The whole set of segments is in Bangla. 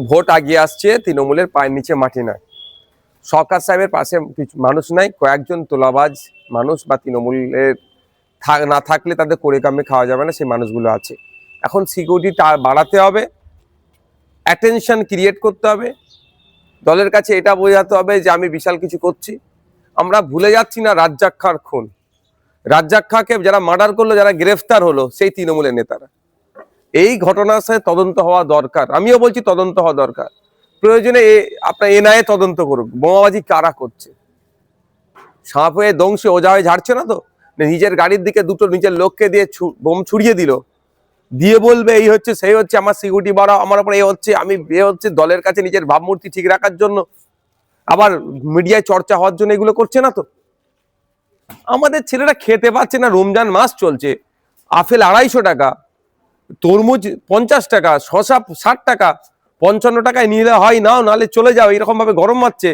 ভোট আগিয়ে আসছে, তৃণমূলের পায়ের নিচে মাটি নয়। সরকার সাহেবের পাশে মানুষ নাই, কয়েকজন তোলাবাজ মানুষ বা তৃণমূলের না থাকলে তাদের করে কামে খাওয়া যাবে না, সেই মানুষগুলো আছে। এখন সিকিউরিটি বাড়াতে হবে, অ্যাটেনশন ক্রিয়েট করতে হবে, দলের কাছে এটা বোঝাতে হবে যে আমি বিশাল কিছু করছি। আমরা ভুলে যাচ্ছি না রাজ্জাক খাঁর খুন। রাজ্জাক খাঁকে যারা মার্ডার করলো, যারা গ্রেফতার হলো, সেই তৃণমূলের নেতারা। এই ঘটনার সাথে তদন্ত হওয়া দরকার। আমিও বলছি তদন্ত হওয়া দরকার। প্রয়োজনে আপনার এনআইএ তদন্ত করুক, বোমাবাজি কারা করছে। সাপ হয়ে দংশে ওজা হয়ে ঝাড়ছে না তো, নিজের গাড়ির দিকে দুটো নিজের লোককে দিয়ে বোম ছুড়িয়ে দিল, দিয়ে বলবে এই হচ্ছে সেই হচ্ছে, আমার সিকিউরিটি বাড়াও, আমার উপরে এ হচ্ছে, আমি এ হচ্ছে, দলের কাছে নিজের ভাবমূর্তি ঠিক রাখার জন্য, আবার মিডিয়ায় চর্চা হওয়ার জন্য এগুলো করছে না তো। আমাদের ছেলেরা খেতে পাচ্ছে না, রমজান মাস চলছে, আপেল 250 টাকা, তরমুজ 50 টাকা, শসা 60 টাকা, 55 টাকায় নিলে হয় নাও, নাহলে চলে যাও, এরকম ভাবে গরম মারছে।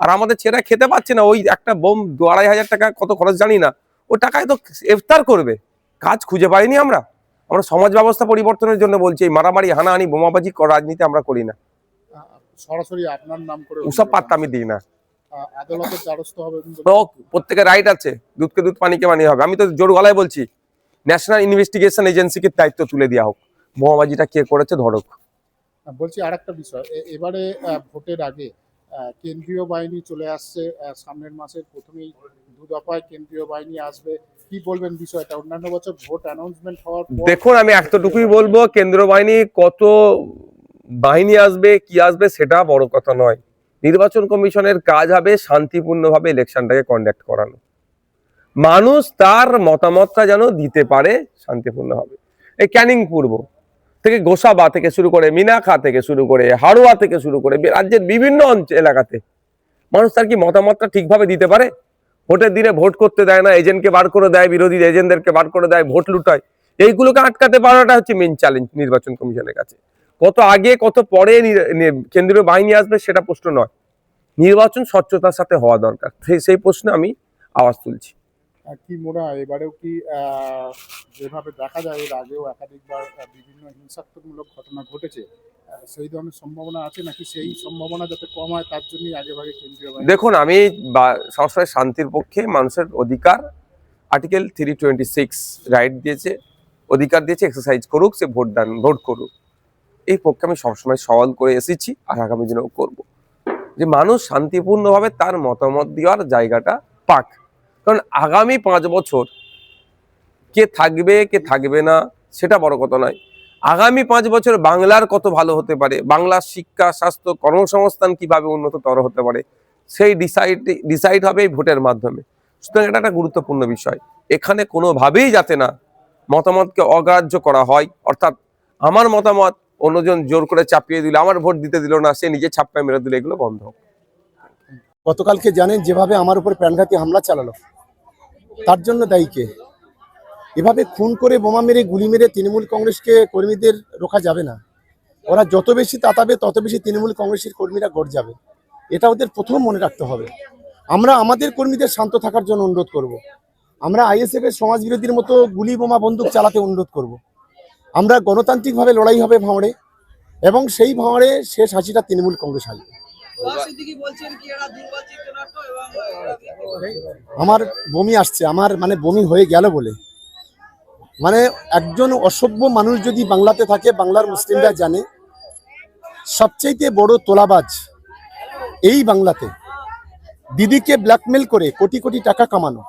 আর আমাদের ছেলেরা খেতে পাচ্ছে না, ওই একটা বোম 2500 টাকা কত খরচ জানি না, ও টাকায় তো ইফতার করবে। কাজ খুঁজে পাইনি আমরা। আমরা সমাজ ব্যবস্থা পরিবর্তনের জন্য বলছি, এই মারামারি হানাহানি বোমাবাজি রাজনীতি আমরা করি না। সরাসরি আপনার নাম করে ওসব পাত্তা আমি দিই না। আদালতের দ্বারস্থ হবে, প্রত্যেকের রাইট আছে, দুধকে দুধ পানিকে পানি হবে। আমি তো জোর গলায় বলছি, ন্যাশনাল ইনভেস্টিগেশন এজেন্সিকে দায়িত্ব তুলে দেওয়া হোক, বোমাবাজিটা কে করেছে ধরুক। বলছি আরেকটা বিষয়, এবারে ভোটের আগে কেন্দ্রীয় বাহিনী চলে আসছে, সামনের মাসের প্রথমেই 2 দফায় কেন্দ্রীয় বাহিনী আসবে, কি বলবেন বিষয়টা? অন্যান্য বছর ভোট অ্যানাউন্সমেন্ট হওয়ার পর দেখুন, আমি এতটুকুই বলবো, কেন্দ্র বাহিনী কত বাহিনী আসবে কি আসবে সেটা বড় কথা নয়। নির্বাচন কমিশনের কাজ হবে শান্তিপূর্ণভাবে ইলেকশনটাকে কন্ডাক্ট করানো, মানুষ তার মতামতটা যেন দিতে পারে শান্তিপূর্ণভাবে। এই ক্যানিং পূর্ব থেকে গোসাবা থেকে শুরু করে মিনাখা থেকে শুরু করে হাড়োয়া থেকে শুরু করে রাজ্যের বিভিন্ন এলাকাতে মানুষ তার কি মতামতটা ঠিকভাবে দিতে পারে? ভোটের দিনে ভোট করতে দেয় না, এজেন্টকে বার করে দেয়, বিরোধী এজেন্টদেরকে বার করে দেয়, ভোট লুটায়। এইগুলোকে আটকাতে পারাটা হচ্ছে মেইন চ্যালেঞ্জ নির্বাচন কমিশনের কাছে। কত আগে কত পরে কেন্দ্রীয় বাহিনী আসবে সেটা প্রশ্ন নয়, নির্বাচন স্বচ্ছতার সাথে হওয়া দরকার, সেই প্রশ্নে আমি আওয়াজ তুলছি। কি মনে হয় এবারেও কি যেভাবে দেখা যায় এর আগেও একাধিকবার বিভিন্ন হিংসাত্মকমূলক ঘটনা ঘটেছে, সেই ধরনের সম্ভাবনা আছে নাকি? সেই সম্ভাবনা যাতে কম হয় তার জন্যই আগেভাগে কেন্দ্রীয় বাহিনী। দেখুন, আমি সবসময় শান্তির পক্ষে, মানুষের অধিকার আর্টিকেল 326 রাইট দিয়েছে, অধিকার দিয়েছে, এক্সারসাইজ করুক, সে ভোট করুক, এই পক্ষে আমি সবসময় সওয়াল করে এসেছি আর আগামী দিনেও করব, যে মানুষ শান্তিপূর্ণভাবে তার মতামত দেওয়ার জায়গাটা পাক। কারণ আগামী 5 বছর কে থাকবে কে থাকবে না সেটা বড় কথা নয়, আগামী 5 বছর বাংলার কত ভালো হতে পারে, বাংলার শিক্ষা, স্বাস্থ্য, কর্মসংস্থান কিভাবে উন্নততর হতে পারে, সেই ডিসাইড হবে এই ভোটের মাধ্যমে। সুতরাং এটা একটা গুরুত্বপূর্ণ বিষয়। এখানে কোনোভাবেই যাতে না মতামতকে অগ্রাহ্য করা হয়, অর্থাৎ আমার মতামত অন্যজন জোর করে চাপিয়ে দিল, আমার ভোট দিতে দিল না, সে নিজে ছাপ্পায় মেরে দিল, এগুলো বন্ধ হোক। গতকালকে জানেন যেভাবে আমার উপর প্রাণঘাতী হামলা চালালো, তার জন্য দায়ী কে? এভাবে খুন করে বোমা মেরে গুলি মেরে তৃণমূল কংগ্রেসকে কর্মীদের রোখা যাবে না। ওরা যত বেশি তাতাবে তত বেশি তৃণমূল কংগ্রেসের কর্মীরা গড় যাবে, এটা ওদের প্রথম মনে রাখতে হবে। আমরা আমাদের কর্মীদের শান্ত থাকার জন্য অনুরোধ করব। আমরা আইএসএফ এর সমাজ বিরোধীর মতো গুলি বোমা বন্দুক চালাতে অনুরোধ করব। আমরা গণতান্ত্রিকভাবে লড়াই হবে ভাঁড়ে, এবং সেই ভাঁড়ে শেষ হাসিটা তৃণমূল কংগ্রেস আসবে। আমার বমি আসছে, আমার মানে বমি হয়ে গেল বলে, মানে একজন অসভ্য মানুষ যদি বাংলাতে থাকে, বাংলার মুসলিমরা জানে সবচেয়ে বড় তোলাবাজ এই বাংলাতে, দিদিকে ব্ল্যাকমেল করে কোটি কোটি টাকা কামানো।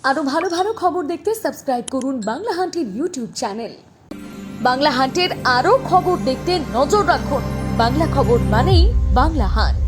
আরো ভালো ভালো খবর দেখতে সাবস্ক্রাইব করুন বাংলা হান্টের ইউটিউব চ্যানেল। বাংলা হান্টের আরো খবর দেখতে নজর রাখুন। বাংলা খবর মানেই বাংলা হান্ট।